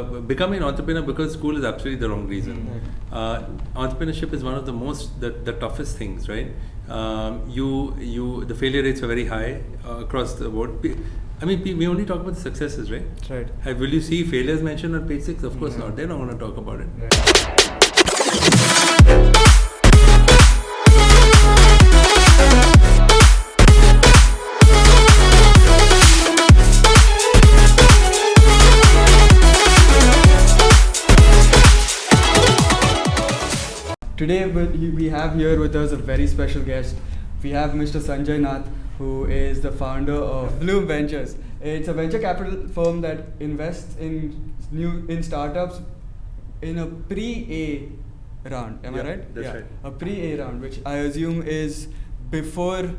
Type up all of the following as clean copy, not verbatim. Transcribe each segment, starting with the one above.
becoming an entrepreneur because school is absolutely the wrong reason. Entrepreneurship is one of the toughest things, right? The failure rates are very high across the board. I mean, we only talk about the successes, right? Right. Will you see failures mentioned on page 6? Of course not. They're not going to talk about it. Right. Today we have here with us a very special guest. We have Mr. Sanjay Nath, who is the founder of Bloom Ventures. It's a venture capital firm that invests in startups in a pre-A round. Am I right? That's right. A pre-A round, which I assume is before,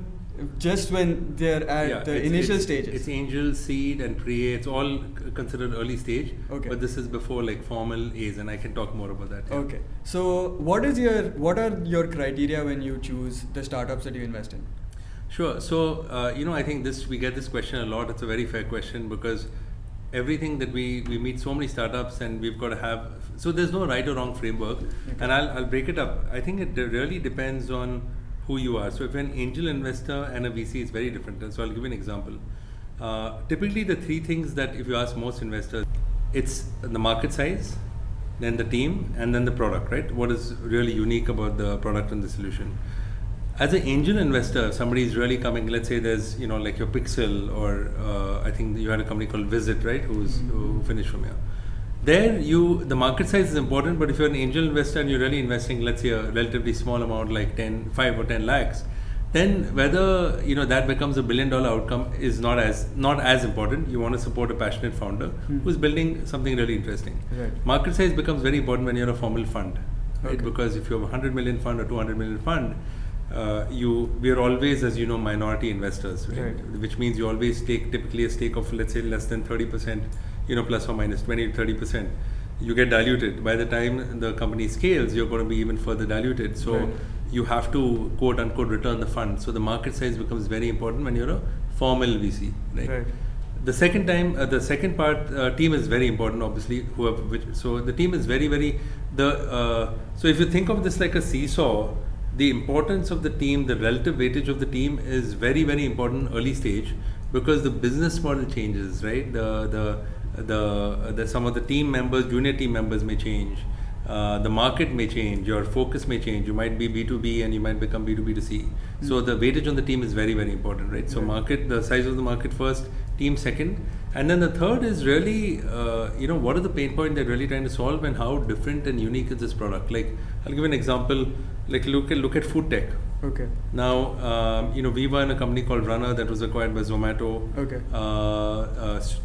just when they're at the initial stages. It's angel, seed, and pre-A. It's all considered early stage. Okay. But this is before like formal A's, and I can talk more about that. Yeah. Okay. So what are your criteria when you choose the startups that you invest in? Sure. So I think we get this question a lot. It's a very fair question because everything that we meet so many startups, and we've got to have. So there's no right or wrong framework, and I'll break it up. I think it really depends on who you are. So if you're an angel investor and a VC, it's very different. And so I'll give you an example. Typically, the three things that if you ask most investors, it's the market size, then the team, and then the product, right? What is really unique about the product and the solution? As an angel investor, if somebody is really coming, let's say there's, like your Pixel, or I think you had a company called Visit, right? Who finished from here. There, the market size is important, but if you're an angel investor and you're really investing, let's say a relatively small amount, like 5 or 10 lakhs, then whether that becomes $1 billion outcome is not as important. You want to support a passionate founder who's building something really interesting. Right. Market size becomes very important when you're a formal fund, right? Okay. Because if you have a 100 million fund or 200 million fund, we are always, as you know, minority investors, right? Which means you always take typically a stake of, let's say, less than 30%, plus or minus 20 to 30%. You get diluted. By the time the company scales, you're going to be even further diluted. So you have to, quote unquote, return the fund. So the market size becomes very important when you're a formal VC, right? The second part, team is very important, obviously. So the team is very, very, so if you think of this like a seesaw, the importance of the team, the relative weightage of the team is very, very important early stage, because the business model changes, right? Some of the team members, junior team members may change. The market may change. Your focus may change. You might be B2B and you might become B2B2C. So the weightage on the team is very, very important, right? So the size of the market first, team second, and then the third is really, what are the pain points they're really trying to solve, and how different and unique is this product? Like, I'll give you an example. Like, look at food tech. Okay. Now, we were in a company called Runner that was acquired by Zomato. Okay.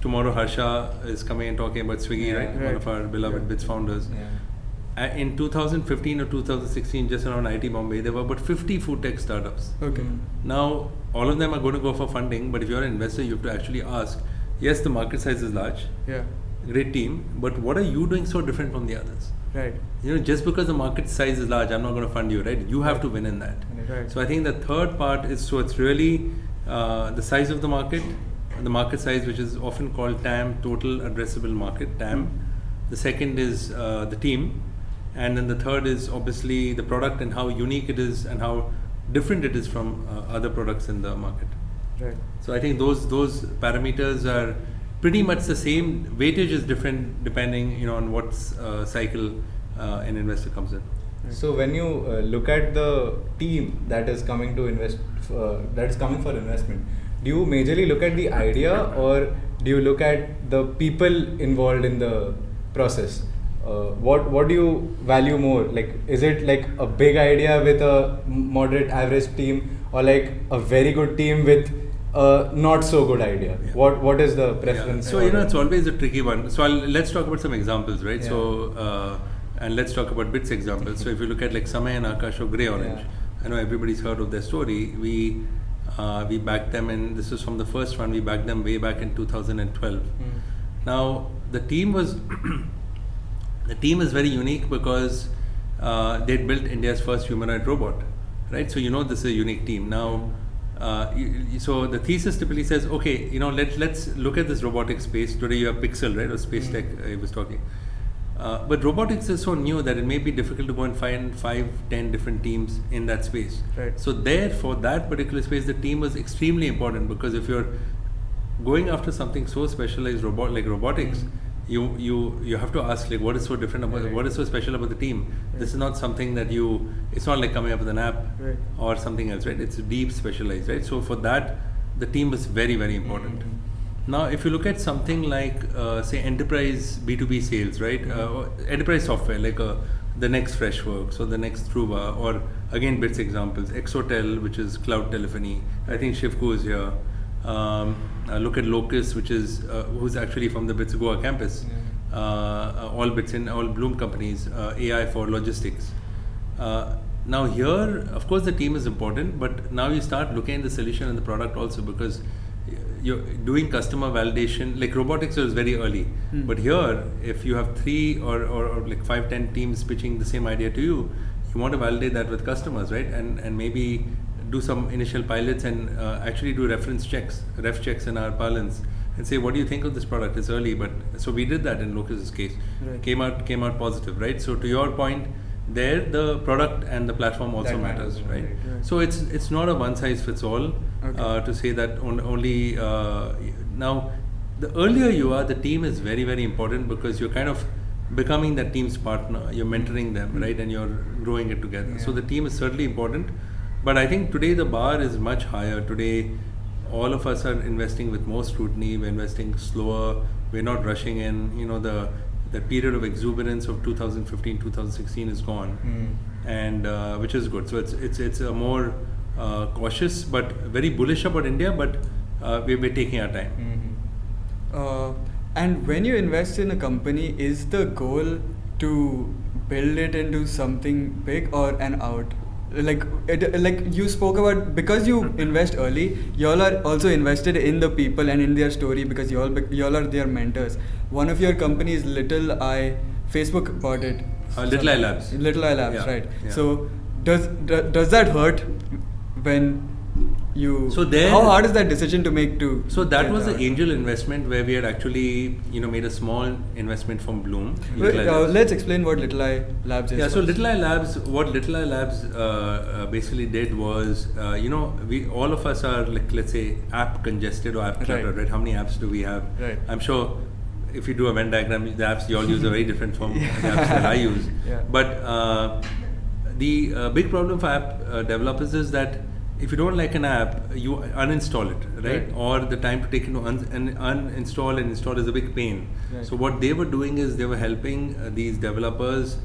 Tomorrow, Harsha is coming and talking about Swiggy, right? One of our beloved BITS founders. Yeah. In 2015 or 2016, just around IT Bombay, there were about 50 food tech startups. Okay. Now, all of them are going to go for funding, but if you're an investor, you have to actually ask, yes, the market size is large. Yeah. Great team, but what are you doing so different from the others? Right. Just because the market size is large, I'm not going to fund you, right? You have to win in that. Right. So I think the third part is, so it's really the size of the market size, which is often called TAM, Total Addressable Market, TAM. The second is the team. And then the third is obviously the product and how unique it is and how different it is from other products in the market. Right. So I think those parameters are pretty much the same. Weightage is different depending on what cycle an investor comes in. So when you look at the team that is coming to invest, that is coming for investment, do you majorly look at the idea, or do you look at the people involved in the process? What do you value more? Like, is it like a big idea with a moderate average team, or like a very good team with a not so good idea? Yeah. What is the preference? So it's always a tricky one. So let's talk about some examples, right? Yeah. So and let's talk about BITS examples. So if you look at like Samay and Akash or Grey Orange, I know everybody's heard of their story. We backed them, and this is from the first one. We backed them way back in 2012. Now the team is very unique because they'd built India's first humanoid robot, right? So this is a unique team. Now So the thesis typically says, okay, let's look at this robotic space. Today you have Pixel, right, or Space Tech. I was talking. But robotics is so new that it may be difficult to go and find 5-10 different teams in that space. Right. So for that particular space, the team was extremely important, because if you're going after something so specialized like robotics, you have to ask, like, what is so different about what is so special about the team? This is not something that it's not like coming up with an app or something else, right? It's deep specialized, right? So for that, the team was very, very important. Now, if you look at something like, say, enterprise B2B sales, right? Enterprise software, like the next Freshworks or the next Truva, or again, BITS examples, Exotel, which is cloud telephony. I think Shivku is here. Look at Locus, which is who's actually from the BITS Goa campus. All Bloom companies, AI for logistics. Now here, of course, the team is important, but now you start looking at the solution and the product also, because you're doing customer validation. Like robotics was very early, but here, if you have 3 or like 5-10 teams pitching the same idea to you, you want to validate that with customers, right? And maybe do some initial pilots and actually do ref checks in our parlance, and say, what do you think of this product? It's early, but so we did that in Locus's case. Right. Came out positive, right? So to your point, there the product and the platform also matters, right? So it's not a one size fits all. To say that only now, the earlier you are, the team is very, very important, because you're kind of becoming that team's partner. You're mentoring them, right? And you're growing it together. So the team is certainly important, but I think today the bar is much higher. Today, all of us are investing with more scrutiny. We're investing slower. We're not rushing in. The period of exuberance of 2015, 2016 is gone, and which is good. So it's a more cautious but very bullish about India, but we're taking our time. And when you invest in a company, is the goal to build it into something big or an out? Like you spoke about, because you invest early, y'all are also invested in the people and in their story, because y'all are their mentors. One of your companies, Little Eye, Facebook bought it. Little Eye Labs. Little Eye Labs, yeah, right? Yeah. So does that hurt when you? So there, how hard is that decision to make? So that was an angel investment where we had actually made a small investment from Bloom. Let's explain what Little Eye Labs is. Yeah, so Little Eye Labs, what Little Eye Labs basically did was, we all of us are, like, let's say, app congested or app cluttered, right? How many apps do we have? Right. I'm sure if you do a Venn diagram, the apps you all use are very different from the apps that I use. Yeah. But the big problem for app developers is that if you don't like an app, you uninstall it, right? Or the time to take it to uninstall and install is a big pain. Right. So what they were doing is they were helping these developers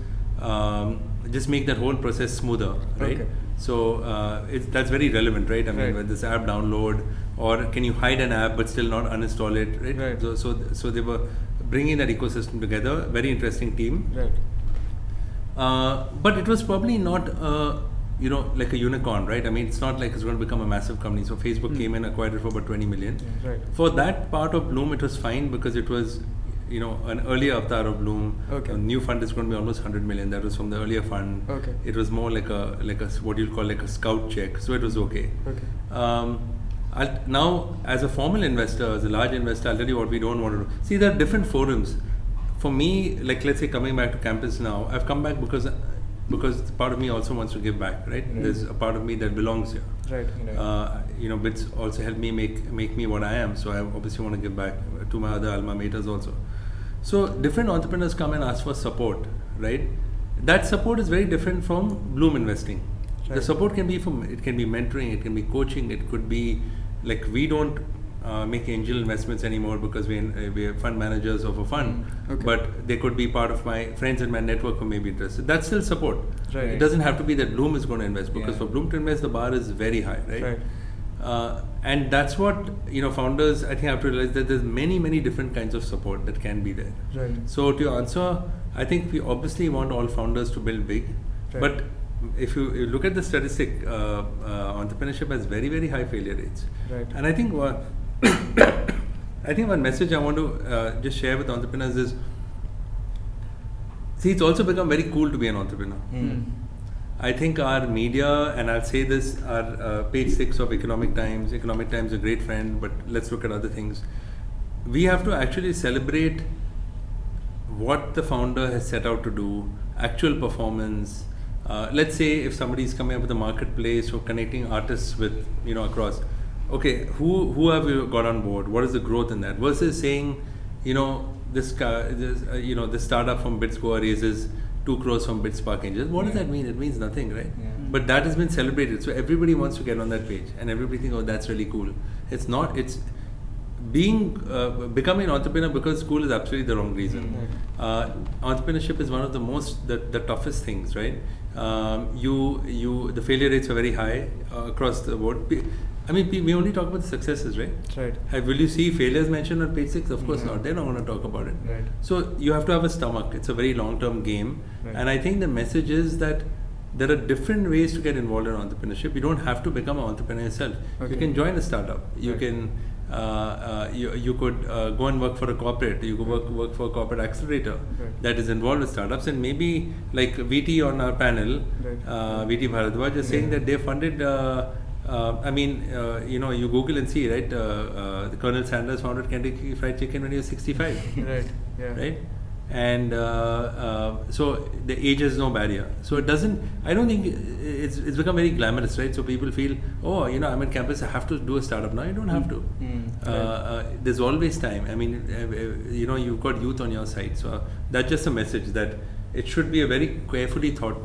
just make that whole process smoother, right? Okay. So that's very relevant, right? I mean, with this app download, or can you hide an app but still not uninstall it, right? So they were bringing that ecosystem together. Very interesting team. Right. But it was probably not like a unicorn, right? I mean, it's not like it's going to become a massive company. So Facebook came and acquired it for about 20 million. Right. For that part of Bloom, it was fine, because it was an earlier avatar of Bloom. Okay. A new fund is going to be almost 100 million. That was from the earlier fund. Okay. It was more like a what you'll call like a scout check. So it was okay. Okay. Now, as a formal investor, as a large investor, I'll tell you what we don't want to do. See, there are different forums. For me, like, let's say, coming back to campus now, I've come back because part of me also wants to give back, right? There's a part of me that belongs here. Right. BITS also helped me make me what I am, so I obviously want to give back to my other alma maters also. So different entrepreneurs come and ask for support, right? That support is very different from Bloom investing. Right. The support can be it can be mentoring, it can be coaching, it could be like, we don't make angel investments anymore because we're fund managers of a fund, but they could be part of my friends in my network who may be interested. That's still support. Right. It doesn't have to be that Bloom is going to invest, because for Bloom to invest, the bar is very high, right? And that's what founders, I think, have to realize, that there's many different kinds of support that can be there. Right. So to answer, I think we obviously want all founders to build big, but if you look at the statistic, entrepreneurship has very high failure rates. Right. And I think one message I want to just share with entrepreneurs is, see, it's also become very cool to be an entrepreneur. I think our media, and I'll say this, our page 6 of Economic Times is a great friend, but let's look at other things. We have to actually celebrate what the founder has set out to do, actual performance. Let's say if somebody is coming up with a marketplace or connecting artists with, across, okay, who have you got on board? What is the growth in that? Versus saying, this startup from BitScore raises 2 crores from BitSpark Angels. What does that mean? It means nothing, right? Yeah. But that has been celebrated. So everybody wants to get on that page, and everybody thinks, oh, that's really cool. It's not. It's becoming an entrepreneur because school is absolutely the wrong reason. Entrepreneurship is one of the toughest things, right? The failure rates are very high across the board. We only talk about the successes, right? Right. Will you see failures mentioned on page 6? Of course not. They're not going to talk about it. Right. So you have to have a stomach. It's a very long-term game. Right. And I think the message is that there are different ways to get involved in entrepreneurship. You don't have to become an entrepreneur yourself. Okay. You can join a startup. You Right. can you could go and work for a corporate. You could work for a corporate accelerator that is involved with startups, and maybe like VT on our panel, VT Bharadwaj is saying that they funded. You Google and see, right? The Colonel Sanders founded Kentucky Fried Chicken when he was 65. Right. Yeah. Right? And so the age is no barrier. So it doesn't. I don't think it's become very glamorous, right? So people feel, oh, I'm on campus, I have to do a startup now. You don't have to. There's always time. You've got youth on your side. So that's just a message that it should be a very carefully thought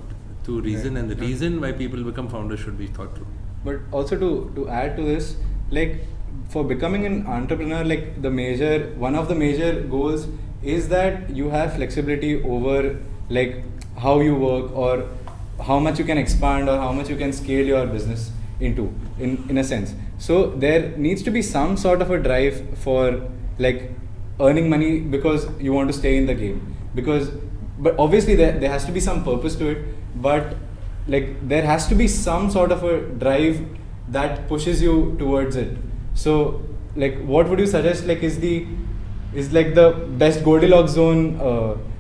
to reason, and the reason why people become founders should be thought through. But also to add to this, like for becoming an entrepreneur, like one of the major goals is that you have flexibility over like how you work or how much you can expand or how much you can scale your business into in a sense. So there needs to be some sort of a drive for like earning money because you want to stay in the game, but obviously there has to be some purpose to it, but like there has to be some sort of a drive that pushes you towards it. So like what would you suggest like is like the best Goldilocks zone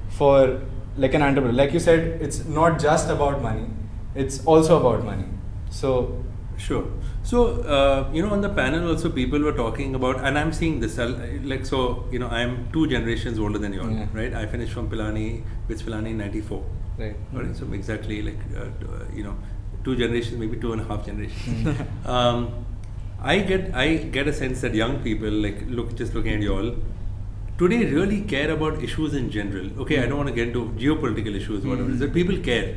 for like an entrepreneur? Like you said, it's not just about money, it's also about money. So sure. So on the panel also people were talking about, and I'm seeing this I'm 2 generations older than you all, right? I finished from Pilani in 94. Right. So exactly 2 generations, maybe 2.5 generations. I get a sense that young people, just looking at you all, today really care about issues in general. Okay, I don't want to get into geopolitical issues, whatever it is, but people care.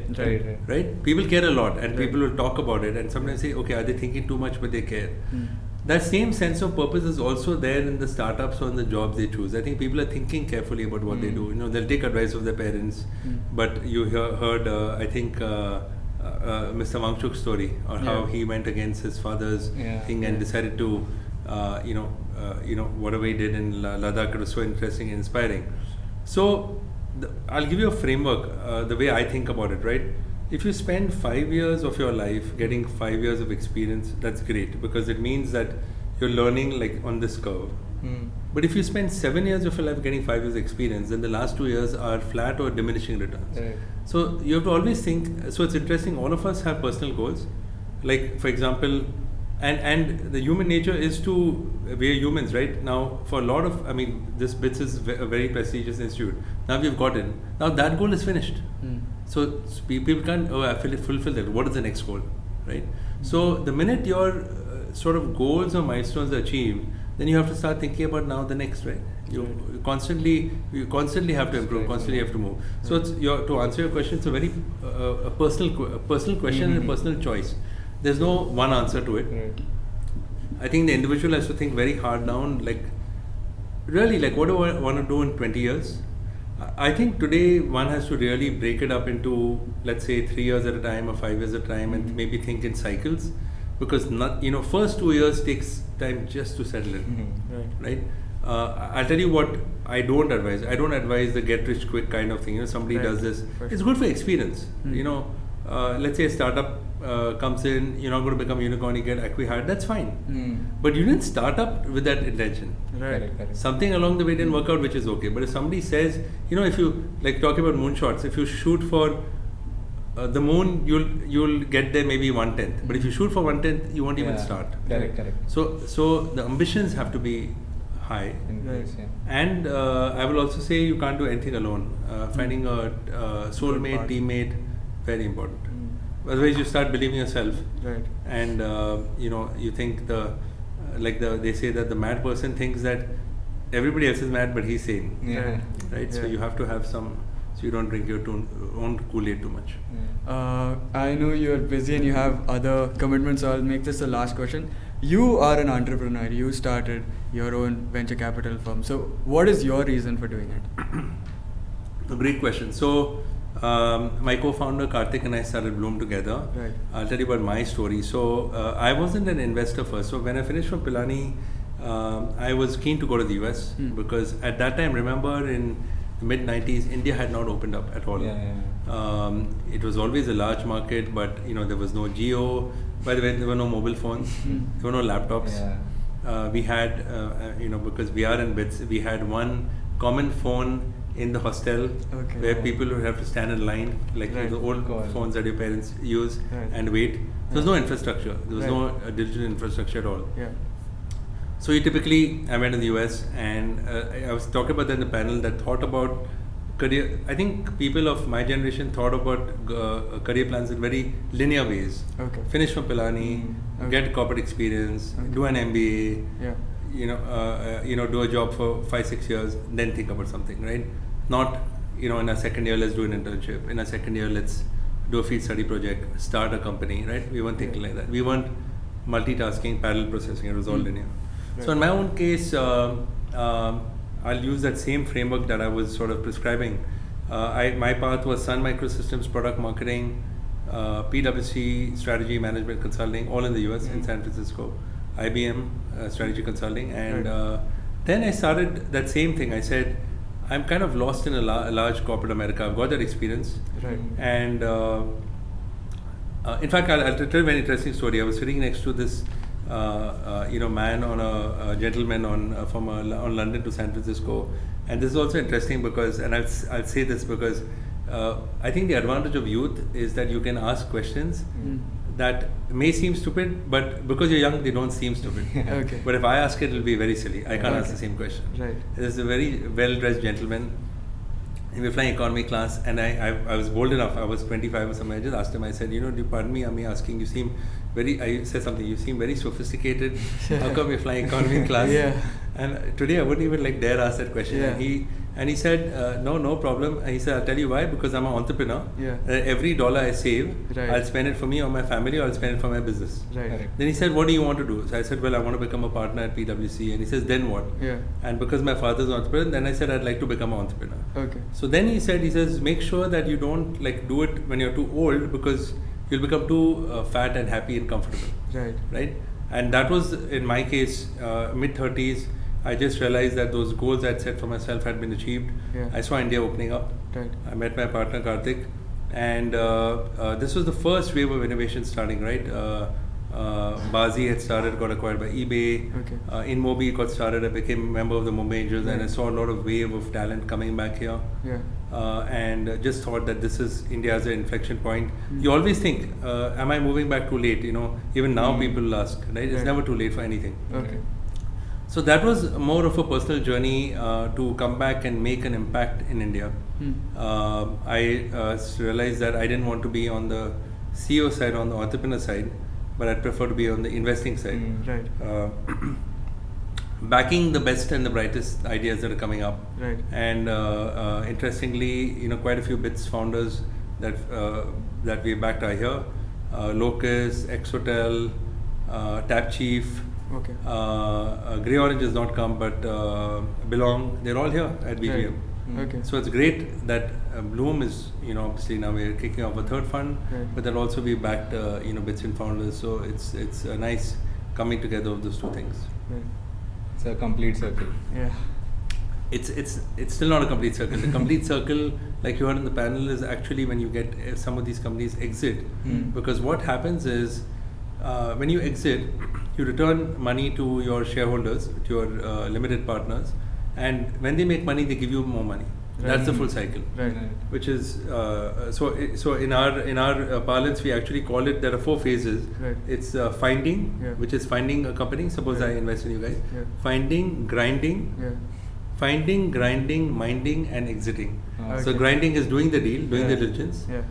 Right? People care a lot, and people will talk about it, and sometimes say, okay, are they thinking too much, but they care. That same sense of purpose is also there in the startups or in the jobs they choose. I think people are thinking carefully about what they do. They'll take advice of their parents, but you heard, I think, Mr. Wangchuk's story, or how he went against his father's thing and decided to, whatever he did in Ladakh. It was so interesting and inspiring. So I'll give you a framework, the way I think about it, right? If you spend 5 years of your life getting 5 years of experience, that's great, because it means that you're learning on this curve. But if you spend 7 years of your life getting 5 years experience, then the last 2 years are flat or diminishing returns. Right. So you have to always think. So it's interesting. All of us have personal goals. Like for example, and the human nature is we are humans, right? Now for a lot of, this BITS is a very prestigious institute. Now we've gotten. Now that goal is finished. So people can't, I fulfill that. What is the next goal, right? So the minute your sort of goals or milestones are achieved, then you have to start thinking about now the next, right? You constantly have to improve, constantly have to move. So it's to answer your question, it's a very a personal question and a personal choice. There's no one answer to it. Right. I think the individual has to think very hard down, what do I want to do in 20 years? I think today one has to really break it up into, let's say, 3 years at a time or 5 years at a time, and maybe think in cycles, because first 2 years takes time just to settle in, right? I'll tell you what I don't advise. I don't advise the get rich quick kind of thing. Somebody does this. It's good for experience. Let's say a startup comes in, you're not going to become a unicorn, you get acqui-hired, that's fine. But you didn't start up with that intention. Correct. Something along the way didn't work out, which is okay. But if somebody says, if you talking about moonshots, if you shoot for the moon, you'll get there maybe 1/10. But if you shoot for 1/10, you won't even start. Correct. So the ambitions have to be high. Increase, yeah. And I will also say you can't do anything alone. Finding a soulmate, teammate, very important. Otherwise, you start believing yourself. Right. And you think they say that the mad person thinks that everybody else is mad, but he's sane. Yeah. Right. So Yeah. you have to have some. So you don't drink your own Kool-Aid too much. I know you're busy and you have other commitments, so I'll make this the last question. You are an entrepreneur. You started your own venture capital firm. So what is your reason for doing it? A great question. So my co-founder Karthik and I started Bloom together. Right. I'll tell you about my story. So I wasn't an investor first. So when I finished from Pilani, I was keen to go to the US because at that time, remember in the mid-90s, India had not opened up at all. It was always a large market, but there was no Jio. By the way, there were no mobile phones. There were no laptops. We had, because we are in BITS, we had one common phone in the hostel where people would have to stand in line, like the old phones that your parents use, and wait. There was no infrastructure. There was no digital infrastructure at all. Yeah. So I went to the US, and I was talking about that in the panel that thought about career. I think people of my generation thought about career plans in very linear ways. Okay. Finish from Pilani, get corporate experience, do an MBA. Yeah. Do a job for 5-6 years, then think about something, right? Not, in a second year, let's do an internship. In a second year, let's do a field study project, start a company, right? We weren't thinking like that. We weren't multitasking, parallel processing. It was all linear. Right. So in my own case, I'll use that same framework that I was sort of prescribing. My path was Sun Microsystems, product marketing, PwC, strategy management consulting, all in the US, in San Francisco. IBM, strategy consulting, and then I started that same thing. I said, I'm kind of lost in a large corporate America. I've got that experience, right? And in fact, I'll tell you a very interesting story. I was sitting next to this, man a gentleman on London to San Francisco, and this is also interesting because, and I'll say this because I think the advantage of youth is that you can ask questions that may seem stupid, but because you're young, they don't seem stupid. Okay. But if I ask it, it'll be very silly. I can't ask the same question. Right. There's a very well-dressed gentleman. We were flying economy class, and I was bold enough. I was 25 or something. I just asked him. I said, do you pardon me? I'm asking. You seem I said something. You seem very sophisticated. How come you're flying economy class? Yeah. And today I wouldn't even dare ask that question. Yeah. And he said, no problem. And he said, I'll tell you why, because I'm an entrepreneur. Yeah. Every dollar I save, Right. I'll spend it for me or my family, or I'll spend it for my business. Right. Then he said, what do you want to do? So I said, well, I want to become a partner at PwC. And he says, then what? Yeah. And because my father's an entrepreneur, then I said, I'd like to become an entrepreneur. Okay. So then he says, make sure that you don't do it when you're too old, because you'll become too fat and happy and comfortable. Right? And that was, in my case, mid-30s. I just realized that those goals I'd set for myself had been achieved. Yeah. I saw India opening up. Right. I met my partner Karthik, and this was the first wave of innovation starting, right? Bazi had started, got acquired by eBay. Okay. InMobi got started. I became a member of the Mumbai Angels, and I saw a lot of wave of talent coming back here. Yeah. And just thought that this is India's inflection point. You always think, am I moving back too late? Even now people ask, right? It's never too late for anything. Okay. So that was more of a personal journey to come back and make an impact in India. I realized that I didn't want to be on the CEO side, on the entrepreneur side, but I'd prefer to be on the investing side. Right. Backing the best and the brightest ideas that are coming up. Right. And interestingly, quite a few BITS founders that we backed are here. Locus, Exotel, TapChief. Okay. Grey Orange has not come, but Belong, they're all here at BGM. Right. Okay. So it's great that Bloom is, obviously now we're kicking off a third fund, but that also we backed, BITS and founders. So it's a nice coming together of those two things. Right. It's a complete circle. Yeah. It's still not a complete circle. The complete circle, like you heard in the panel, is actually when you get some of these companies exit. Because what happens is, when you exit, you return money to your shareholders, to your limited partners, and when they make money, they give you more money. That's the full cycle. Right. Which is so in our parlance we actually call it, there are 4 phases. Right. It's finding, Yeah. which is finding a company. Suppose Right. I invest in you guys. Yeah. Finding, grinding, Yeah. finding, grinding, minding, and exiting. So Okay. grinding is doing the deal, doing the Yeah. diligence. Yeah.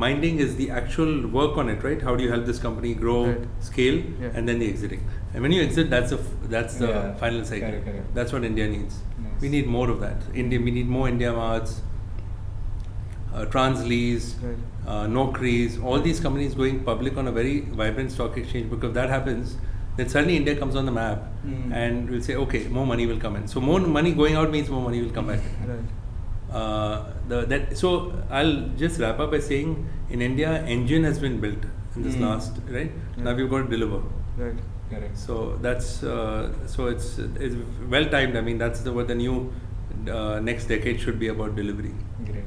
Minding is the actual work on it, right? How do you help this company grow, Right. scale, Yeah. and then the exiting. And when you exit, that's the Yeah. final cycle. Correct. That's what India needs. Nice. We need more of that. We need more India Marts, Translease, Right. Naukris, all these companies going public on a very vibrant stock exchange. Because if that happens, then suddenly India comes on the map, and we'll say, okay, more money will come in. So more money going out means more money will come back. Right. So I'll just wrap up by saying, in India, engine has been built in this last, right? Yeah. Now we've got to deliver. Right. Correct. So that's so it's well timed. I mean, that's what the new next decade should be about, delivery. Great.